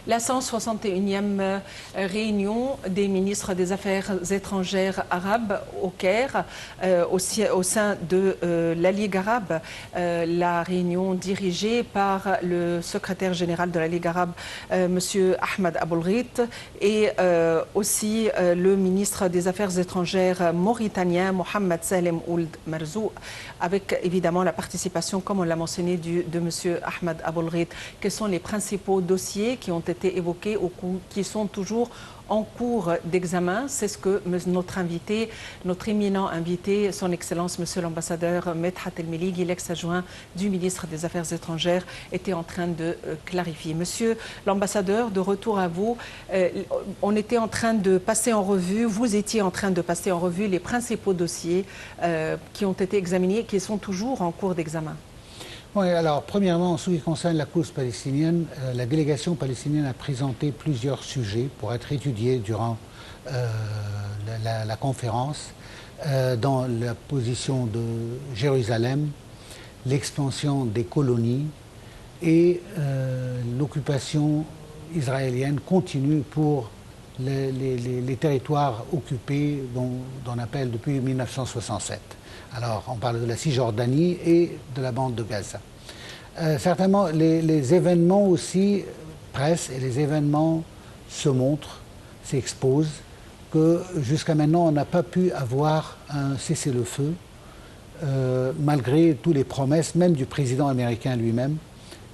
La 161e réunion des ministres des Affaires étrangères arabes au Caire, au sein de la Ligue arabe, la réunion dirigée par le secrétaire général de la Ligue arabe, M. Ahmed Aboulghit, et aussi le ministre des Affaires étrangères mauritanien, Mohamed Salem Ould Marzou, avec évidemment la participation, comme on l'a mentionné, de M. Ahmed Aboulghit. Quels sont les principaux dossiers qui ont été évoqués ou qui sont toujours en cours d'examen? C'est ce que notre éminent invité, son Excellence, Monsieur l'ambassadeur Medhat El-Melighi, l'ex-adjoint du ministre des Affaires étrangères, était en train de clarifier. Monsieur l'ambassadeur, de retour à vous, on était en train de passer en revue, vous étiez en train de passer en revue les principaux dossiers qui ont été examinés et qui sont toujours en cours d'examen. Oui, alors premièrement, en ce qui concerne la cause palestinienne, la délégation palestinienne a présenté plusieurs sujets pour être étudiés durant la conférence, dans la position de Jérusalem, l'expansion des colonies et l'occupation israélienne continue pour les territoires occupés dont on appelle depuis 1967. Alors, on parle de la Cisjordanie et de la bande de Gaza. Certainement, les événements aussi pressent et les événements se montrent, s'exposent, que jusqu'à maintenant, on n'a pas pu avoir un cessez-le-feu, malgré toutes les promesses, même du président américain lui-même,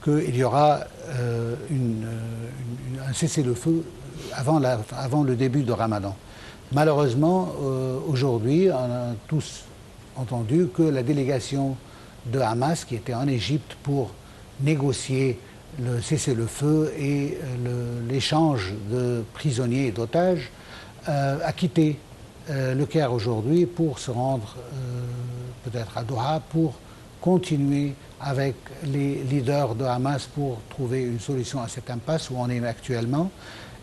qu'il y aura un cessez-le-feu avant le début de Ramadan. Malheureusement, aujourd'hui, on a tous entendu que la délégation de Hamas, qui était en Égypte pour négocier le cessez-le-feu et l'échange de prisonniers et d'otages, a quitté le Caire aujourd'hui pour se rendre peut-être à Doha pour continuer avec les leaders de Hamas pour trouver une solution à cette impasse où on est actuellement.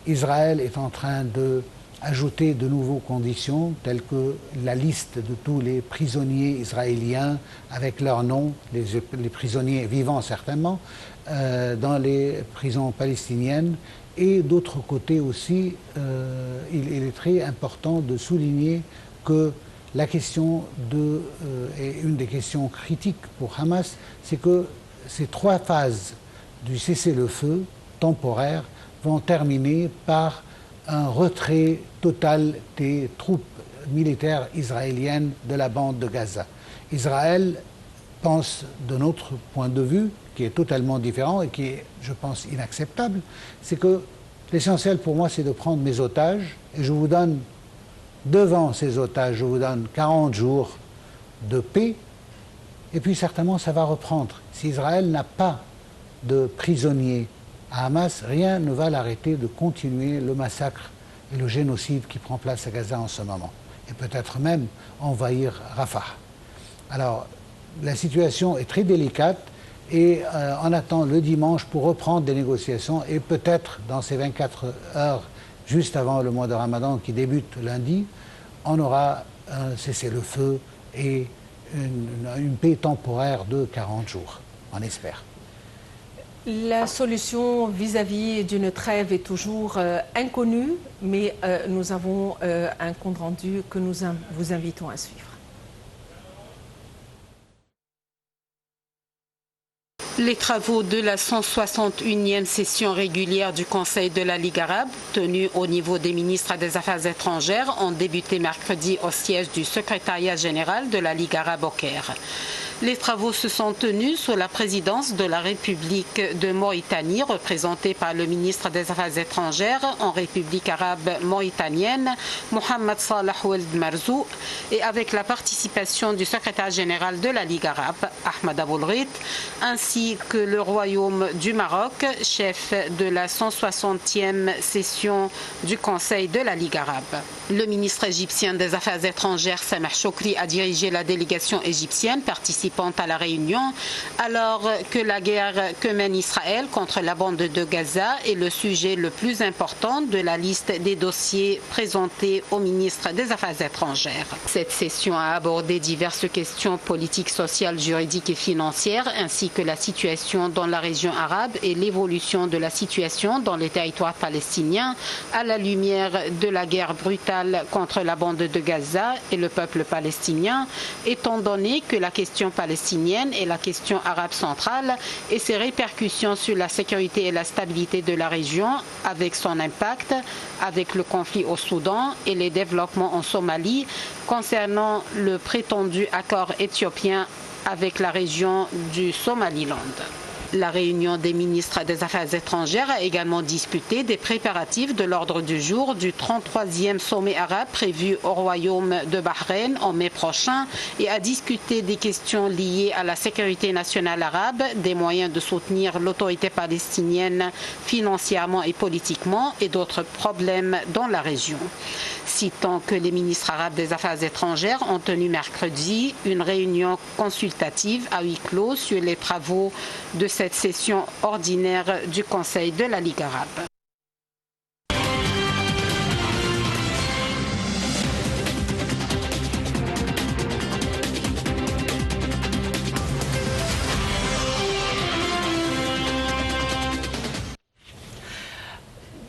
Israël est en train d'ajouter de nouvelles conditions, telles que la liste de tous les prisonniers israéliens avec leurs noms, les prisonniers vivants certainement, dans les prisons palestiniennes. Et d'autre côté aussi, il est très important de souligner que la question et une des questions critiques pour Hamas, c'est que ces 3 phases du cessez-le-feu temporaire vont terminer par un retrait total des troupes militaires israéliennes de la bande de Gaza. Israël pense, de notre point de vue, qui est totalement différent et qui est, je pense, inacceptable, c'est que l'essentiel pour moi, c'est de prendre mes otages et je vous donne, devant ces otages, je vous donne 40 jours de paix et puis certainement ça va reprendre. Si Israël n'a pas de prisonniers à Hamas, rien ne va l'arrêter de continuer le massacre et le génocide qui prend place à Gaza en ce moment. Et peut-être même envahir Rafah. Alors, la situation est très délicate et on attend le dimanche pour reprendre des négociations et peut-être dans ces 24 heures, juste avant le mois de Ramadan qui débute lundi, on aura un cessez-le-feu et une paix temporaire de 40 jours, on espère. La solution vis-à-vis d'une trêve est toujours inconnue, mais nous avons un compte rendu que nous vous invitons à suivre. Les travaux de la 161e session régulière du Conseil de la Ligue arabe, tenue au niveau des ministres des Affaires étrangères, ont débuté mercredi au siège du secrétariat général de la Ligue arabe au Caire. Les travaux se sont tenus sous la présidence de la République de Mauritanie, représentée par le ministre des Affaires étrangères en République arabe mauritanienne, Mohamed Salem Ould Marzou, et avec la participation du secrétaire général de la Ligue arabe, Ahmed Aboulghit, ainsi que le Royaume du Maroc, chef de la 160e session du Conseil de la Ligue arabe. Le ministre égyptien des Affaires étrangères, Sameh Choukri, a dirigé la délégation égyptienne participant participante à la réunion, alors que la guerre que mène Israël contre la bande de Gaza est le sujet le plus important de la liste des dossiers présentés au ministre des Affaires étrangères. Cette session a abordé diverses questions politiques, sociales, juridiques et financières, ainsi que la situation dans la région arabe et l'évolution de la situation dans les territoires palestiniens à la lumière de la guerre brutale contre la bande de Gaza et le peuple palestinien, étant donné que la question palestinienne est la question arabe centrale et ses répercussions sur la sécurité et la stabilité de la région, avec son impact avec le conflit au Soudan et les développements en Somalie concernant le prétendu accord éthiopien avec la région du Somaliland. La réunion des ministres des Affaires étrangères a également discuté des préparatifs de l'ordre du jour du 33e sommet arabe prévu au Royaume de Bahreïn en mai prochain et a discuté des questions liées à la sécurité nationale arabe, des moyens de soutenir l'autorité palestinienne financièrement et politiquement et d'autres problèmes dans la région. Citant que les ministres arabes des Affaires étrangères ont tenu mercredi une réunion consultative à huis clos sur les travaux de cette session ordinaire du Conseil de la Ligue arabe.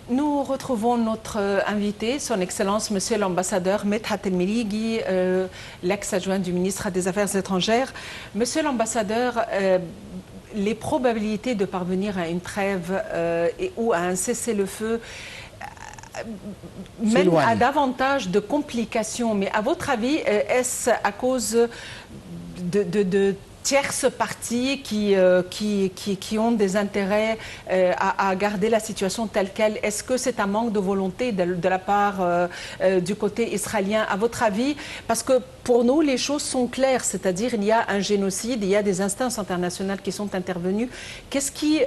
Nous retrouvons notre invité, son Excellence, Monsieur l'ambassadeur Medhat El-Mellighi, l'ex-adjoint du ministre des Affaires étrangères. Monsieur l'ambassadeur, les probabilités de parvenir à une trêve ou à un cessez-le-feu mènent à davantage de complications. Mais à votre avis, est-ce à cause de tierces parties qui ont des intérêts à garder la situation telle qu'elle? Est-ce que c'est un manque de volonté de la part du côté israélien, à votre avis? Parce que pour nous, les choses sont claires, c'est-à-dire il y a un génocide, il y a des instances internationales qui sont intervenues. Qu'est-ce qui...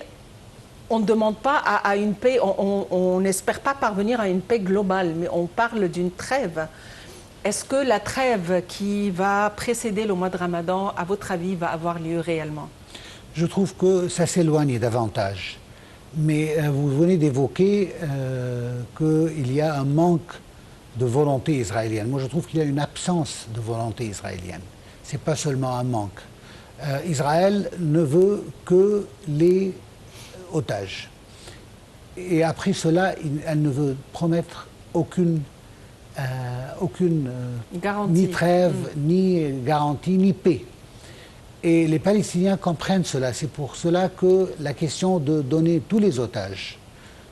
On ne demande pas à une paix, on n'espère pas parvenir à une paix globale, mais on parle d'une trêve. Est-ce que la trêve qui va précéder le mois de Ramadan, à votre avis, va avoir lieu réellement? Je trouve que ça s'éloigne davantage. Mais vous venez d'évoquer qu'il y a un manque de volonté israélienne. Moi, je trouve qu'il y a une absence de volonté israélienne. Ce n'est pas seulement un manque. Israël ne veut que les otages. Et après cela, elle ne veut promettre aucune ni trêve, ni garantie, ni paix. Et les Palestiniens comprennent cela. C'est pour cela que la question de donner tous les otages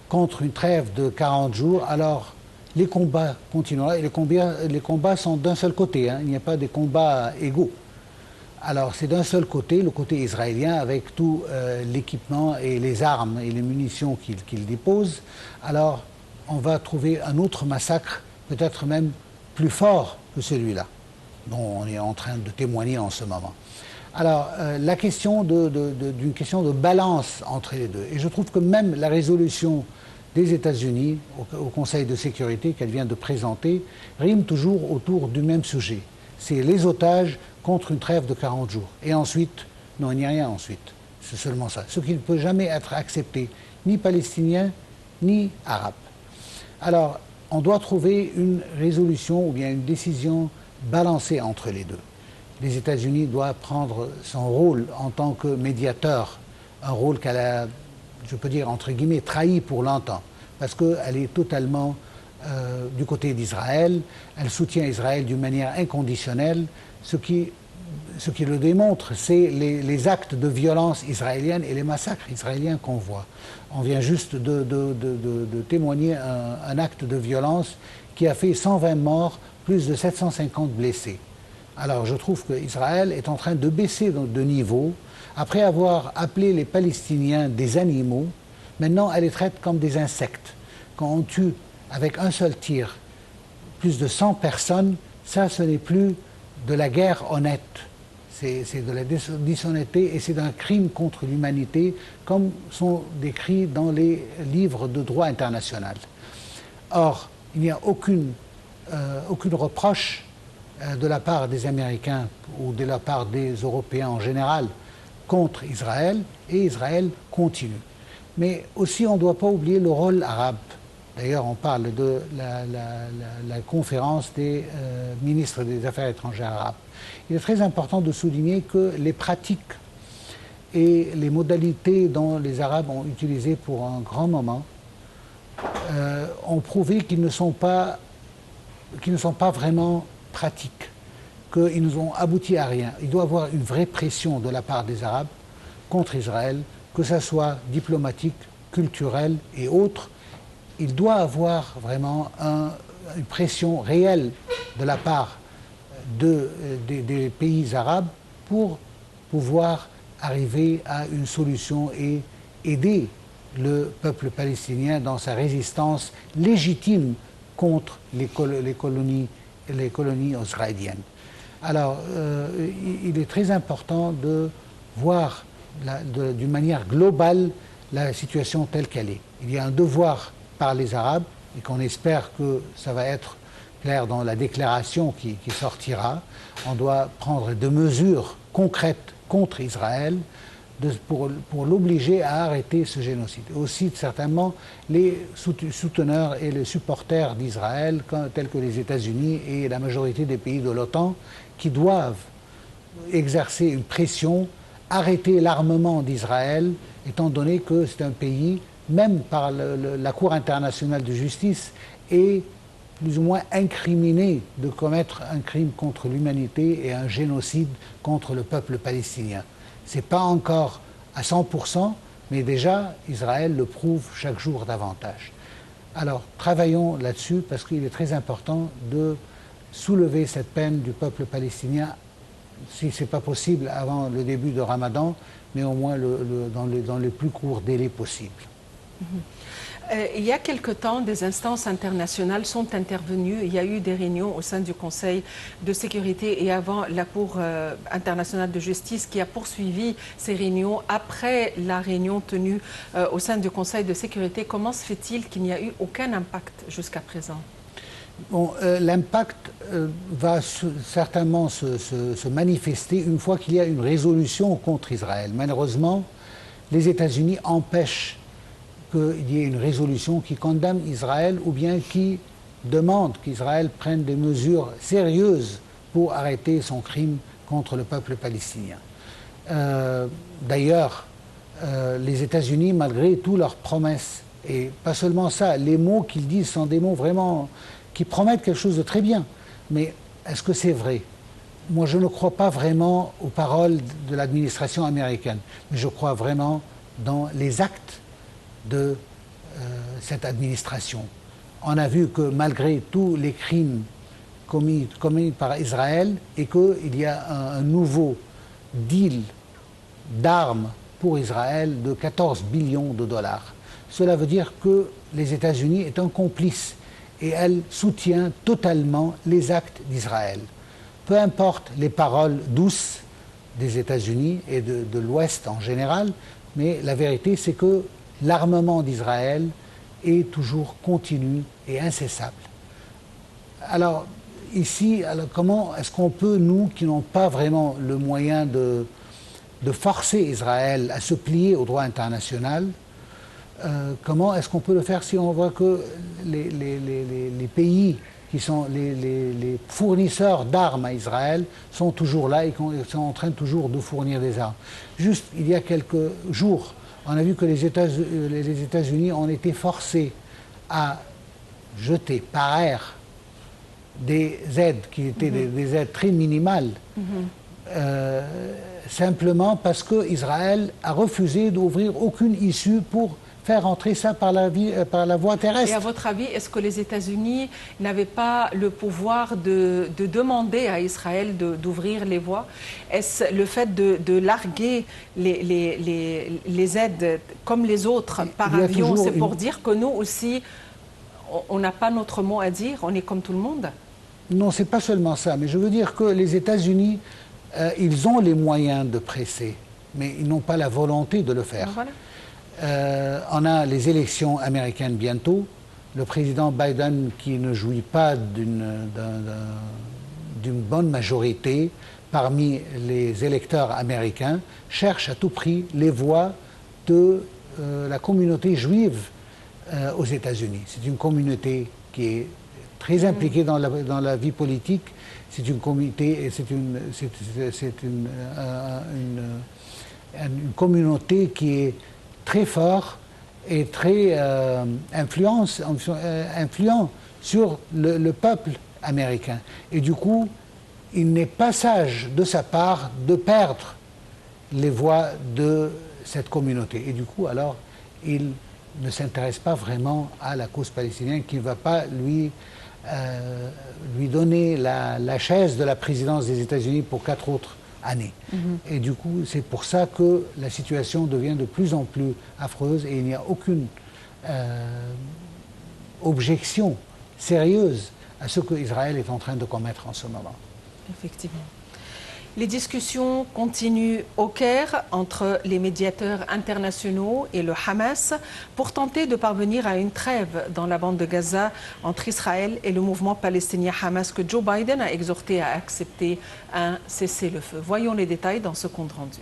contre une trêve de 40 jours, alors les combats continueront. Et les combats sont d'un seul côté, hein. Il n'y a pas de combats égaux. Alors c'est d'un seul côté, le côté israélien, avec tout l'équipement et les armes et les munitions qu'il dépose. Alors on va trouver un autre massacre, peut-être même plus fort que celui-là, dont on est en train de témoigner en ce moment. Alors, la question d'une question de balance entre les deux. Et je trouve que même la résolution des États-Unis au Conseil de sécurité qu'elle vient de présenter rime toujours autour du même sujet. C'est les otages contre une trêve de 40 jours. Et ensuite, non, il n'y a rien ensuite. C'est seulement ça. Ce qui ne peut jamais être accepté, ni palestinien, ni arabe. Alors, on doit trouver une résolution ou bien une décision balancée entre les deux. Les États-Unis doivent prendre son rôle en tant que médiateur, un rôle qu'elle a, je peux dire, entre guillemets, trahi pour longtemps, parce qu'elle est totalement du côté d'Israël, elle soutient Israël d'une manière inconditionnelle, ce qui le démontre, c'est les actes de violence israélienne et les massacres israéliens qu'on voit. On vient juste de témoigner un acte de violence qui a fait 120 morts, plus de 750 blessés. Alors je trouve qu'Israël est en train de baisser de niveau. Après avoir appelé les Palestiniens des animaux, maintenant elle les traite comme des insectes. Quand on tue avec un seul tir plus de 100 personnes, ça ce n'est plus de la guerre honnête. C'est de la dishonnêteté et c'est un crime contre l'humanité, comme sont décrits dans les livres de droit international. Or, il n'y a aucune reproche de la part des Américains ou de la part des Européens en général contre Israël, et Israël continue. Mais aussi, on ne doit pas oublier le rôle arabe. D'ailleurs, on parle de la conférence des ministres des Affaires étrangères arabes. Il est très important de souligner que les pratiques et les modalités dont les Arabes ont utilisées pour un grand moment ont prouvé qu'ils ne sont pas vraiment pratiques, qu'ils nous ont abouti à rien. Il doit y avoir une vraie pression de la part des Arabes contre Israël, que ce soit diplomatique, culturelle et autres. Il doit y avoir vraiment une pression réelle de la part des pays arabes pour pouvoir arriver à une solution et aider le peuple palestinien dans sa résistance légitime contre les colonies israéliennes. Alors, il est très important de voir d'une manière globale la situation telle qu'elle est. Il y a un devoir par les Arabes, et qu'on espère que ça va être clair dans la déclaration qui sortira. On doit prendre des mesures concrètes contre Israël pour l'obliger à arrêter ce génocide. Aussi, certainement, les souteneurs et les supporters d'Israël, tels que les États-Unis et la majorité des pays de l'OTAN, qui doivent exercer une pression, arrêter l'armement d'Israël, étant donné que c'est un pays, même par la Cour internationale de justice, est plus ou moins incriminé de commettre un crime contre l'humanité et un génocide contre le peuple palestinien. Ce n'est pas encore à 100%, mais déjà Israël le prouve chaque jour davantage. Alors travaillons là-dessus parce qu'il est très important de soulever cette peine du peuple palestinien, si ce n'est pas possible avant le début de Ramadan, mais au moins dans les plus courts délais possibles. Il y a quelque temps, des instances internationales sont intervenues. Il y a eu des réunions au sein du Conseil de sécurité et avant la Cour internationale de justice qui a poursuivi ces réunions après la réunion tenue au sein du Conseil de sécurité. Comment se fait-il qu'il n'y a eu aucun impact jusqu'à présent? Bon, l'impact va certainement se manifester une fois qu'il y a une résolution contre Israël. Malheureusement, les États-Unis empêchent qu'il y ait une résolution qui condamne Israël ou bien qui demande qu'Israël prenne des mesures sérieuses pour arrêter son crime contre le peuple palestinien. D'ailleurs, les États-Unis, malgré toutes leurs promesses, et pas seulement ça, les mots qu'ils disent sont des mots vraiment qui promettent quelque chose de très bien. Mais est-ce que c'est vrai? Moi, je ne crois pas vraiment aux paroles de l'administration américaine, mais je crois vraiment dans les actes de cette administration. On a vu que malgré tous les crimes commis par Israël et qu'il y a un nouveau deal d'armes pour Israël de 14 billions de dollars. Cela veut dire que les États-Unis est un complice et elle soutient totalement les actes d'Israël. Peu importe les paroles douces des États-Unis et de l'Ouest en général, mais la vérité c'est que l'armement d'Israël est toujours continu et incessable. Alors, ici, comment est-ce qu'on peut, nous, qui n'avons pas vraiment le moyen de forcer Israël à se plier au droit international, comment est-ce qu'on peut le faire si on voit que les pays qui sont les fournisseurs d'armes à Israël sont toujours là et sont en train toujours de fournir des armes. Juste, il y a quelques jours, on a vu que les États-Unis ont été forcés à jeter par air des aides qui étaient des aides très minimales, simplement parce qu'Israël a refusé d'ouvrir aucune issue pour faire entrer ça par la voie terrestre. Et à votre avis, est-ce que les États-Unis n'avaient pas le pouvoir de demander à Israël d'ouvrir les voies? Est-ce le fait de larguer les aides comme les autres par avion, c'est pour dire que nous aussi, on n'a pas notre mot à dire, on est comme tout le monde? Non, c'est pas seulement ça, mais je veux dire que les États-Unis, ils ont les moyens de presser, mais ils n'ont pas la volonté de le faire. Voilà. On a les élections américaines bientôt. Le président Biden, qui ne jouit pas d'une bonne majorité parmi les électeurs américains, cherche à tout prix les voix de la communauté juive aux États-Unis. C'est une communauté qui est très impliquée dans la vie politique. C'est une communauté, une communauté qui est très forte et très influent sur le peuple américain. Et du coup, il n'est pas sage de sa part de perdre les voix de cette communauté. Et du coup, alors, il ne s'intéresse pas vraiment à la cause palestinienne, qui ne va pas lui donner la chaise de la présidence des États-Unis pour 4 autres années. Et du coup, c'est pour ça que la situation devient de plus en plus affreuse et il n'y a aucune objection sérieuse à ce qu'Israël est en train de commettre en ce moment. Effectivement. Les discussions continuent au Caire entre les médiateurs internationaux et le Hamas pour tenter de parvenir à une trêve dans la bande de Gaza entre Israël et le mouvement palestinien Hamas que Joe Biden a exhorté à accepter un cessez-le-feu. Voyons les détails dans ce compte rendu.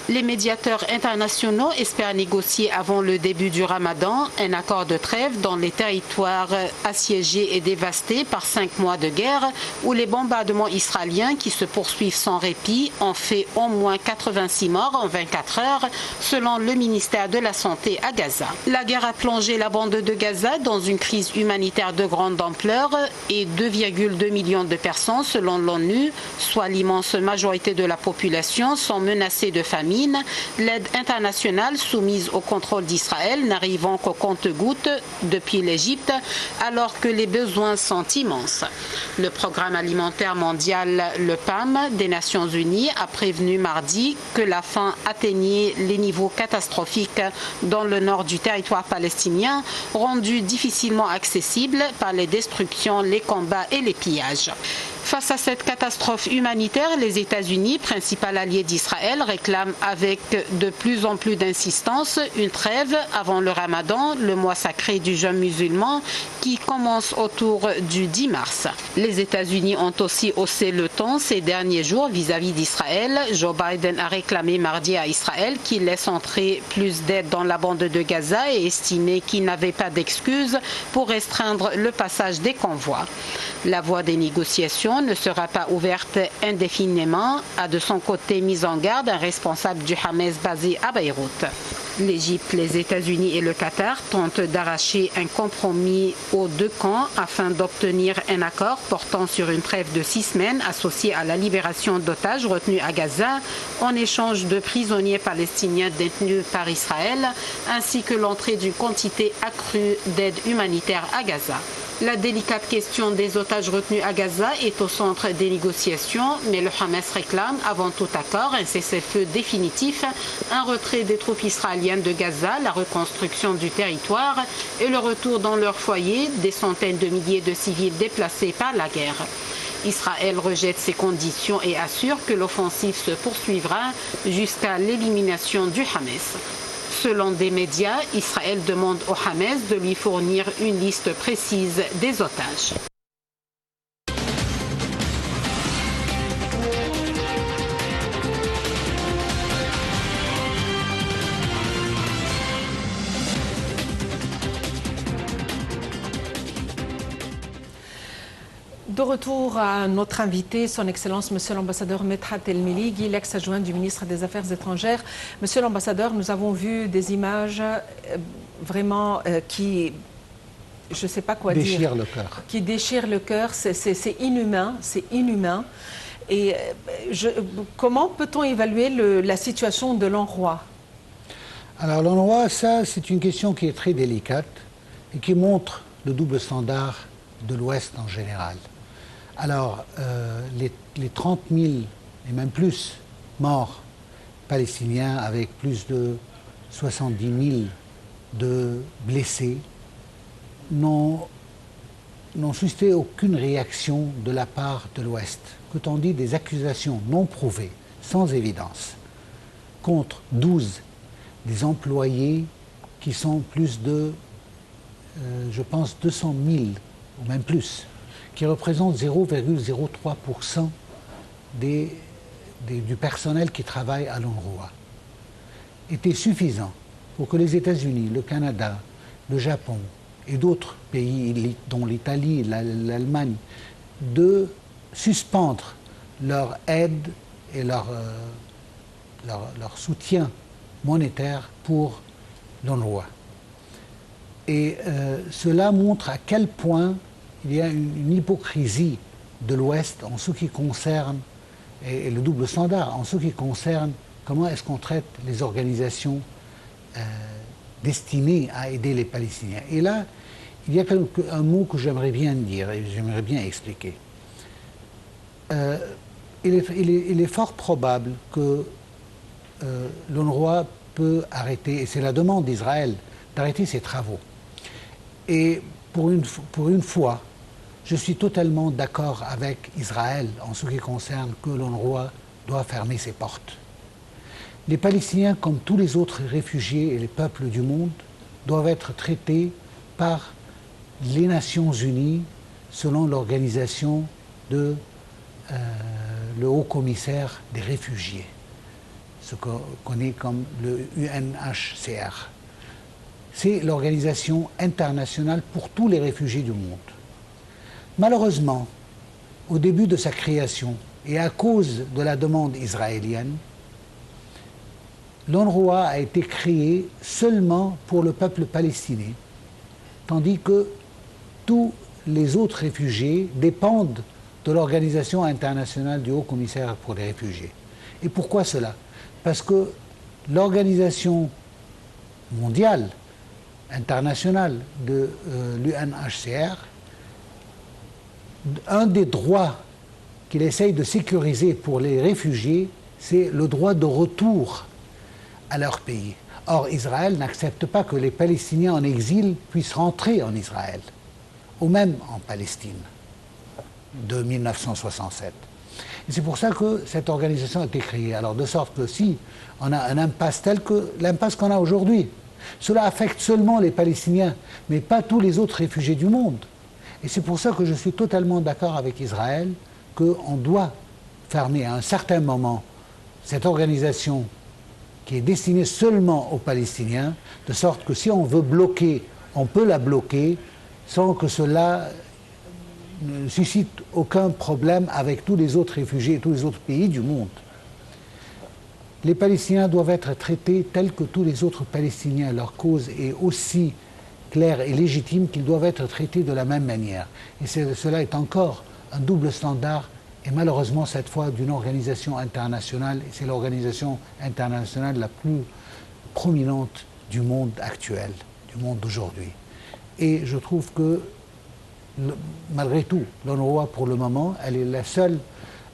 Les médiateurs internationaux espèrent négocier avant le début du Ramadan un accord de trêve dans les territoires assiégés et dévastés par 5 mois de guerre où les bombardements israéliens qui se poursuivent sans répit ont fait au moins 86 morts en 24 heures selon le ministère de la Santé à Gaza. La guerre a plongé la bande de Gaza dans une crise humanitaire de grande ampleur et 2,2 millions de personnes selon l'ONU, soit l'immense majorité de la population, sont menacées de famine. L'aide internationale soumise au contrôle d'Israël n'arrivant qu'au compte-gouttes depuis l'Égypte alors que les besoins sont immenses. Le programme alimentaire mondial, le PAM, des Nations Unies a prévenu mardi que la faim atteignait les niveaux catastrophiques dans le nord du territoire palestinien, rendu difficilement accessible par les destructions, les combats et les pillages. Face à cette catastrophe humanitaire, les États-Unis, principal allié d'Israël, réclament avec de plus en plus d'insistance une trêve avant le Ramadan, le mois sacré du jeûne musulman, qui commence autour du 10 mars. Les États-Unis ont aussi haussé le ton ces derniers jours vis-à-vis d'Israël. Joe Biden a réclamé mardi à Israël qu'il laisse entrer plus d'aide dans la bande de Gaza et estimé qu'il n'avait pas d'excuses pour restreindre le passage des convois. La voie des négociations ne sera pas ouverte indéfiniment, a de son côté mis en garde un responsable du Hamas basé à Beyrouth. L'Égypte, les États-Unis et le Qatar tentent d'arracher un compromis aux deux camps afin d'obtenir un accord portant sur une trêve de 6 semaines associée à la libération d'otages retenus à Gaza en échange de prisonniers palestiniens détenus par Israël ainsi que l'entrée d'une quantité accrue d'aide humanitaire à Gaza. La délicate question des otages retenus à Gaza est au centre des négociations, mais le Hamas réclame avant tout accord un cessez-le-feu définitif, un retrait des troupes israéliennes de Gaza, la reconstruction du territoire et le retour dans leur foyer des centaines de milliers de civils déplacés par la guerre. Israël rejette ces conditions et assure que l'offensive se poursuivra jusqu'à l'élimination du Hamas. Selon des médias, Israël demande au Hamas de lui fournir une liste précise des otages. De retour à notre invité, son Excellence, Monsieur l'ambassadeur Medhat El-Meligui, l'ex-adjoint du ministre des Affaires étrangères. Monsieur l'ambassadeur, nous avons vu des images vraiment qui, je ne sais pas quoi déchirent dire, le cœur. Qui déchirent le cœur. C'est inhumain, c'est inhumain. Et comment peut-on évaluer la situation de l'UNRWA? Alors l'UNRWA, ça, c'est une question qui est très délicate et qui montre le double standard de l'Ouest en général. Alors, les 30 000 et même plus morts palestiniens avec plus de 70 000 de blessés n'ont suscité aucune réaction de la part de l'Ouest. Qu'ont-on dit des accusations non prouvées, sans évidence, contre 12 des employés qui sont plus de, je pense, 200 000 ou même plus, qui représente 0,03% du personnel qui travaille à l'UNRWA, était suffisant pour que les États-Unis, le Canada, le Japon et d'autres pays, dont l'Italie, l'Allemagne, de suspendre leur aide et leur soutien monétaire pour l'UNRWA. Et cela montre à quel point il y a une hypocrisie de l'Ouest en ce qui concerne, et le double standard, en ce qui concerne comment est-ce qu'on traite les organisations destinées à aider les Palestiniens. Et là, il y a un mot que j'aimerais bien dire et j'aimerais bien expliquer. Il est fort probable que l'UNRWA peut arrêter, et c'est la demande d'Israël, d'arrêter ses travaux. Et pour une fois, je suis totalement d'accord avec Israël en ce qui concerne que l'UNRWA doit fermer ses portes. Les Palestiniens, comme tous les autres réfugiés et les peuples du monde, doivent être traités par les Nations Unies selon l'organisation de le Haut-Commissaire des réfugiés, ce qu'on connaît comme le UNHCR. C'est l'organisation internationale pour tous les réfugiés du monde. Malheureusement, au début de sa création et à cause de la demande israélienne, l'UNRWA a été créée seulement pour le peuple palestinien, tandis que tous les autres réfugiés dépendent de l'Organisation internationale du Haut-Commissaire pour les réfugiés. Et pourquoi cela? Parce que l'organisation mondiale, internationale de l'UNHCR, un des droits qu'il essaye de sécuriser pour les réfugiés, c'est le droit de retour à leur pays. Or, Israël n'accepte pas que les Palestiniens en exil puissent rentrer en Israël, ou même en Palestine, de 1967. Et c'est pour ça que cette organisation a été créée. Alors, de sorte que si on a un impasse tel que l'impasse qu'on a aujourd'hui, cela affecte seulement les Palestiniens, mais pas tous les autres réfugiés du monde. Et c'est pour ça que je suis totalement d'accord avec Israël qu'on doit fermer à un certain moment cette organisation qui est destinée seulement aux Palestiniens, de sorte que si on veut bloquer, on peut la bloquer sans que cela ne suscite aucun problème avec tous les autres réfugiés et tous les autres pays du monde. Les Palestiniens doivent être traités tels que tous les autres Palestiniens. Leur cause est aussi claire et légitime qu'ils doivent être traités de la même manière. Et cela est encore un double standard, et malheureusement cette fois d'une organisation internationale, et c'est l'organisation internationale la plus prominente du monde actuel, du monde d'aujourd'hui. Et je trouve que, malgré tout, l'UNRWA pour le moment, elle est la seule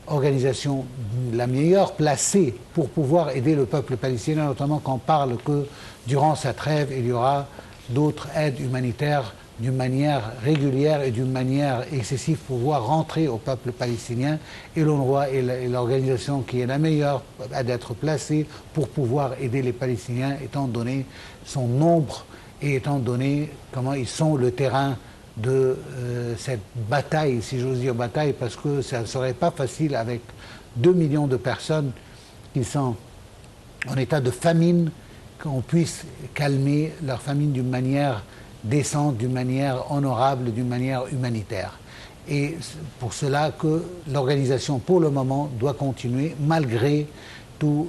organisation la meilleure placée pour pouvoir aider le peuple palestinien, notamment quand on parle que durant sa trêve, il y aura d'autres aides humanitaires d'une manière régulière et d'une manière excessive pour pouvoir rentrer au peuple palestinien. Et l'UNRWA est l'organisation qui est la meilleure à d'être placée pour pouvoir aider les Palestiniens, étant donné son nombre et étant donné comment ils sont le terrain de cette bataille, si j'ose dire bataille, parce que ça ne serait pas facile avec 2 millions de personnes qui sont en état de famine, qu'on puisse calmer leur famine d'une manière décente, d'une manière honorable, d'une manière humanitaire. Et pour cela que l'organisation, pour le moment, doit continuer, malgré tous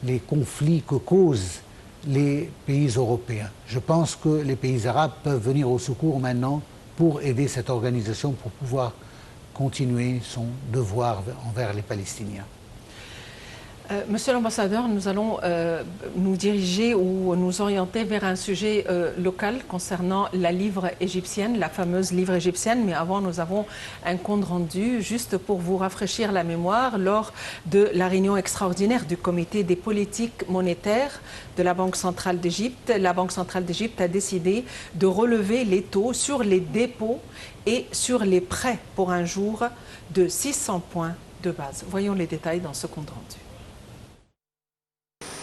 les conflits que causent les pays européens. Je pense que les pays arabes peuvent venir au secours maintenant pour aider cette organisation pour pouvoir continuer son devoir envers les Palestiniens. Monsieur l'ambassadeur, nous allons nous diriger ou nous orienter vers un sujet local concernant la livre égyptienne, la fameuse livre égyptienne. Mais avant, nous avons un compte rendu juste pour vous rafraîchir la mémoire lors de la réunion extraordinaire du comité des politiques monétaires de la Banque centrale d'Égypte. La Banque centrale d'Égypte a décidé de relever les taux sur les dépôts et sur les prêts pour un jour de 600 points de base. Voyons les détails dans ce compte rendu.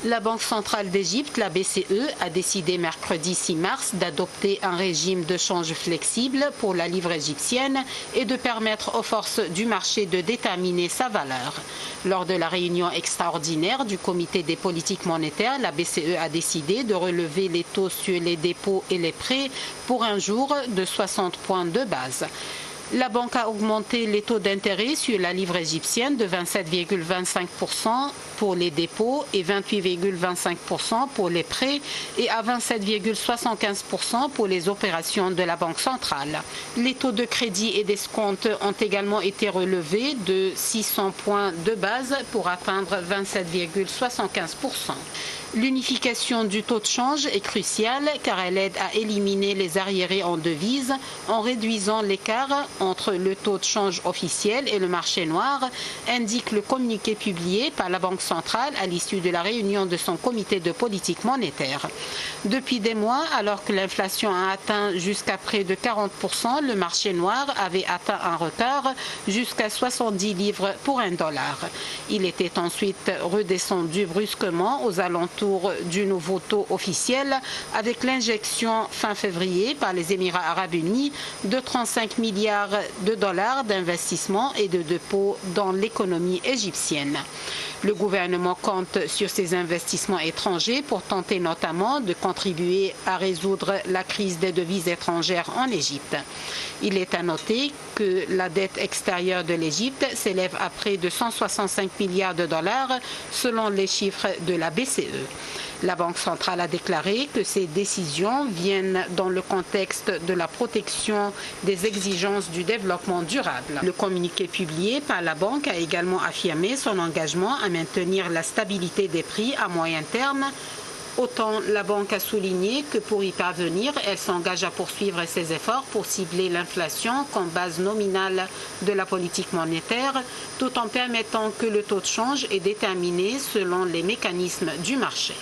La Banque centrale d'Égypte, la BCE, a décidé mercredi 6 mars d'adopter un régime de change flexible pour la livre égyptienne et de permettre aux forces du marché de déterminer sa valeur. Lors de la réunion extraordinaire du comité des politiques monétaires, la BCE a décidé de relever les taux sur les dépôts et les prêts pour un jour de 60 points de base. La banque a augmenté les taux d'intérêt sur la livre égyptienne de 27,25% pour les dépôts et 28,25% pour les prêts et à 27,75% pour les opérations de la Banque centrale. Les taux de crédit et d'escompte ont également été relevés de 600 points de base pour atteindre 27,75%. L'unification du taux de change est cruciale car elle aide à éliminer les arriérés en devises en réduisant l'écart entre le taux de change officiel et le marché noir, indique le communiqué publié par la Banque centrale à l'issue de la réunion de son comité de politique monétaire. Depuis des mois, alors que l'inflation a atteint jusqu'à près de 40%, le marché noir avait atteint un record jusqu'à 70 livres pour $1. Il était ensuite redescendu brusquement aux alentours du nouveau taux officiel avec l'injection fin février par les Émirats arabes unis de 35 milliards de dollars d'investissement et de dépôts dans l'économie égyptienne. Le gouvernement compte sur ces investissements étrangers pour tenter notamment de contribuer à résoudre la crise des devises étrangères en Égypte. Il est à noter que la dette extérieure de l'Égypte s'élève à près de 165 milliards de dollars selon les chiffres de la BCE. La Banque centrale a déclaré que ces décisions viennent dans le contexte de la protection des exigences du développement durable. Le communiqué publié par la Banque a également affirmé son engagement à maintenir la stabilité des prix à moyen terme. Autant la Banque a souligné que pour y parvenir, elle s'engage à poursuivre ses efforts pour cibler l'inflation comme base nominale de la politique monétaire, tout en permettant que le taux de change est déterminé selon les mécanismes du marché.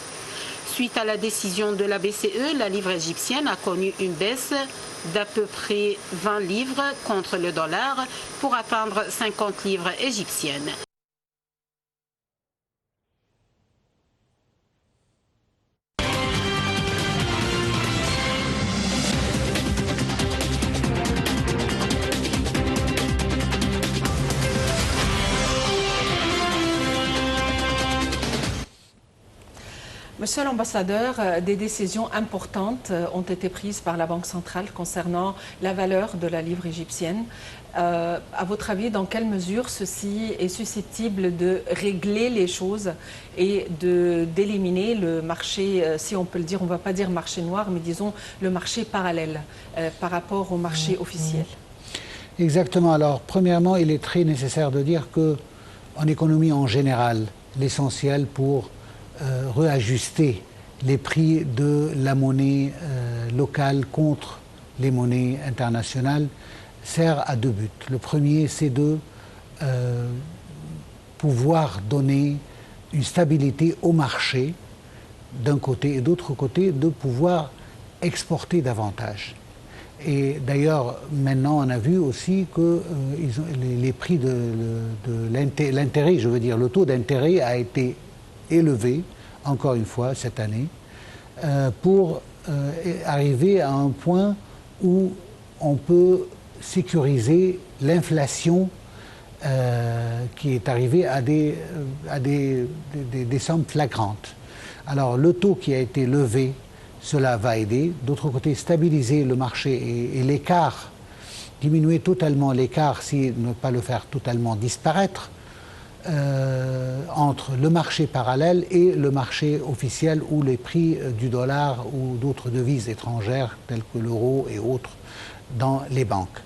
Suite à la décision de la BCE, la livre égyptienne a connu une baisse d'à peu près 20 livres contre le dollar pour atteindre 50 livres égyptiennes. Monsieur l'ambassadeur, des décisions importantes ont été prises par la Banque centrale concernant la valeur de la livre égyptienne. À votre avis, dans quelle mesure ceci est susceptible de régler les choses et d'éliminer le marché, si on peut le dire, on ne va pas dire marché noir, mais disons le marché parallèle par rapport au marché officiel? Exactement. Alors, premièrement, il est très nécessaire de dire qu'en économie en général, l'essentiel pour réajuster les prix de la monnaie locale contre les monnaies internationales sert à deux buts. Le premier, c'est de pouvoir donner une stabilité au marché d'un côté et d'autre côté de pouvoir exporter davantage. Et d'ailleurs, maintenant, on a vu aussi que les prix de l'intérêt, je veux dire, le taux d'intérêt a été élevé, encore une fois, cette année, pour arriver à un point où on peut sécuriser l'inflation qui est arrivée à des sommes flagrantes. Alors, le taux qui a été levé, cela va aider. D'autre côté, stabiliser le marché et l'écart, diminuer totalement l'écart, si ne pas le faire totalement disparaître, entre le marché parallèle et le marché officiel où les prix du dollar ou d'autres devises étrangères telles que l'euro et autres dans les banques.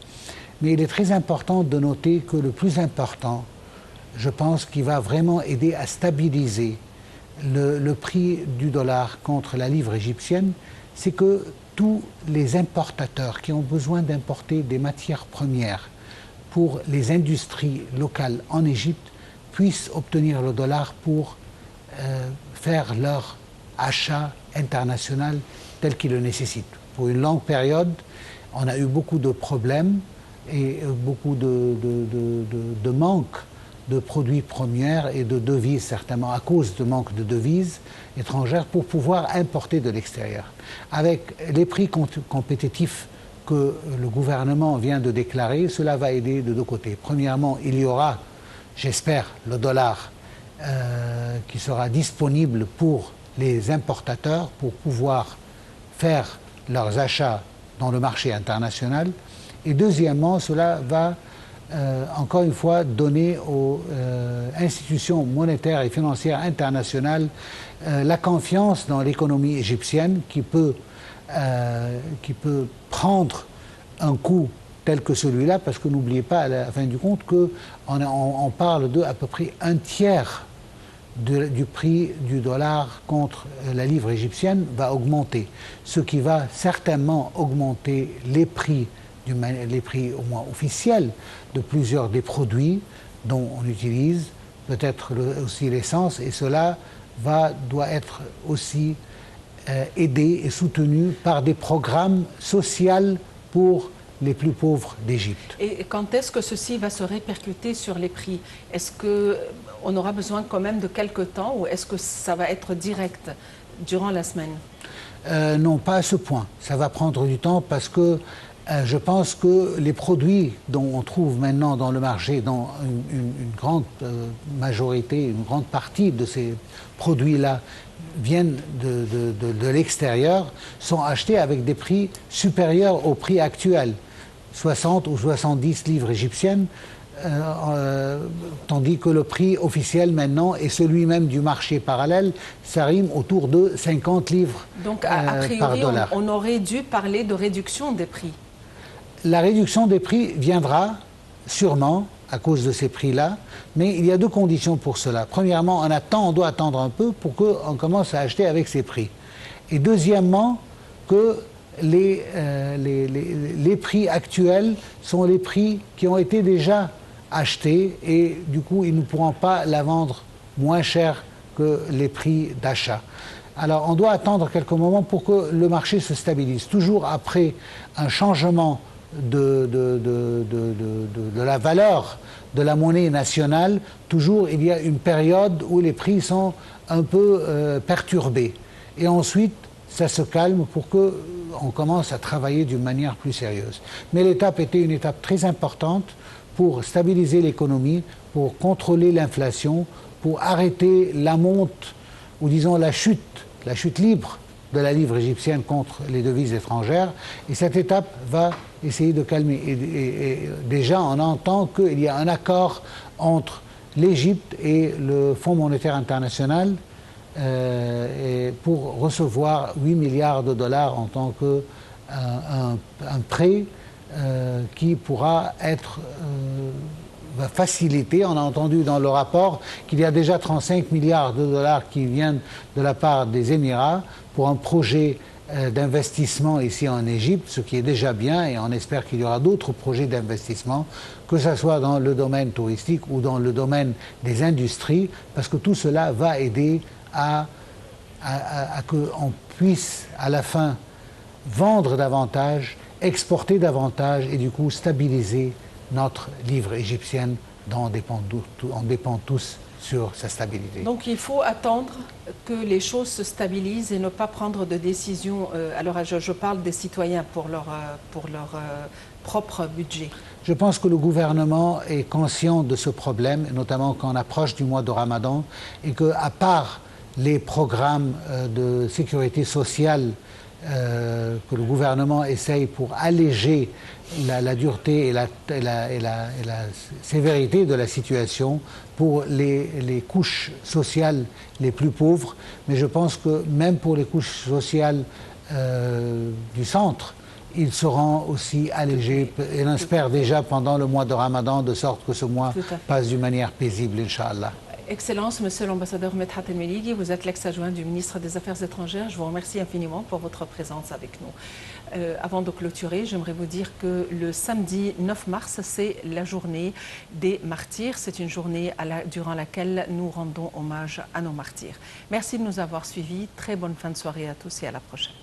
Mais il est très important de noter que le plus important, je pense, qui va vraiment aider à stabiliser le prix du dollar contre la livre égyptienne, c'est que tous les importateurs qui ont besoin d'importer des matières premières pour les industries locales en Égypte puissent obtenir le dollar pour faire leur achat international tel qu'ils le nécessitent. Pour une longue période, on a eu beaucoup de problèmes et beaucoup de manque de produits premiers et de devises, certainement à cause du manque de devises étrangères, pour pouvoir importer de l'extérieur. Avec les prix compétitifs que le gouvernement vient de déclarer, cela va aider de deux côtés. Premièrement, il y aura, j'espère, le dollar qui sera disponible pour les importateurs pour pouvoir faire leurs achats dans le marché international. Et deuxièmement, cela va encore une fois donner aux institutions monétaires et financières internationales la confiance dans l'économie égyptienne qui peut prendre un coup tel que celui-là, parce que n'oubliez pas à la fin du compte qu'on parle de à peu près un tiers du prix du dollar contre la livre égyptienne va augmenter, ce qui va certainement augmenter les prix au moins officiels de plusieurs des produits dont on utilise, peut-être aussi l'essence, et cela doit être aussi aidé et soutenu par des programmes sociaux pour les plus pauvres d'Égypte. Et quand est-ce que ceci va se répercuter sur les prix? Est-ce qu'on aura besoin quand même de quelques temps ou est-ce que ça va être direct durant la semaine? Non, pas à ce point. Ça va prendre du temps parce que je pense que les produits dont on trouve maintenant dans le marché, dans une grande majorité, une grande partie de ces produits-là viennent de l'extérieur, sont achetés avec des prix supérieurs au prix actuel, 60 ou 70 livres égyptiennes, tandis que le prix officiel maintenant est celui même du marché parallèle, ça rime autour de 50 livres Donc, a priori, par dollar. On aurait dû parler de réduction des prix. La réduction des prix viendra sûrement à cause de ces prix-là, mais il y a deux conditions pour cela. Premièrement, on doit attendre un peu pour qu'on commence à acheter avec ces prix. Et deuxièmement, que les prix actuels sont les prix qui ont été déjà achetés et du coup, ils ne pourront pas la vendre moins cher que les prix d'achat. Alors, on doit attendre quelques moments pour que le marché se stabilise. Toujours après un changement de la valeur de la monnaie nationale, toujours il y a une période où les prix sont un peu perturbés. Et ensuite, ça se calme pour qu'on commence à travailler d'une manière plus sérieuse. Mais l'étape était une étape très importante pour stabiliser l'économie, pour contrôler l'inflation, pour arrêter la monte, ou disons la chute libre de la livre égyptienne contre les devises étrangères. Et cette étape va essayer de calmer. Et déjà, on entend qu'il y a un accord entre l'Égypte et le Fonds monétaire international pour recevoir 8 milliards de dollars en tant qu'un prêt qui pourra être facilité. On a entendu dans le rapport qu'il y a déjà 35 milliards de dollars qui viennent de la part des Émirats pour un projet d'investissement ici en Égypte, ce qui est déjà bien, et on espère qu'il y aura d'autres projets d'investissement, que ce soit dans le domaine touristique ou dans le domaine des industries, parce que tout cela va aider à qu'on puisse à la fin vendre davantage, exporter davantage et du coup stabiliser notre livre égyptienne dont on dépend tous sur sa stabilité. Donc il faut attendre que les choses se stabilisent et ne pas prendre de décisions. Alors je parle des citoyens pour leur propre budget. Je pense que le gouvernement est conscient de ce problème, notamment quand on approche du mois de Ramadan, et qu'à part les programmes de sécurité sociale que le gouvernement essaye pour alléger la dureté et la sévérité de la situation pour les couches sociales les plus pauvres. Mais je pense que même pour les couches sociales du centre, ils seront aussi allégés, et on espère déjà pendant le mois de Ramadan, de sorte que ce mois passe d'une manière paisible, Inch'Allah. Excellence, Monsieur l'ambassadeur Medhat El Meligi, vous êtes l'ex-adjoint du ministre des Affaires étrangères. Je vous remercie infiniment pour votre présence avec nous. Avant de clôturer, j'aimerais vous dire que le samedi 9 mars, c'est la journée des martyrs. C'est une journée durant laquelle nous rendons hommage à nos martyrs. Merci de nous avoir suivis. Très bonne fin de soirée à tous et à la prochaine.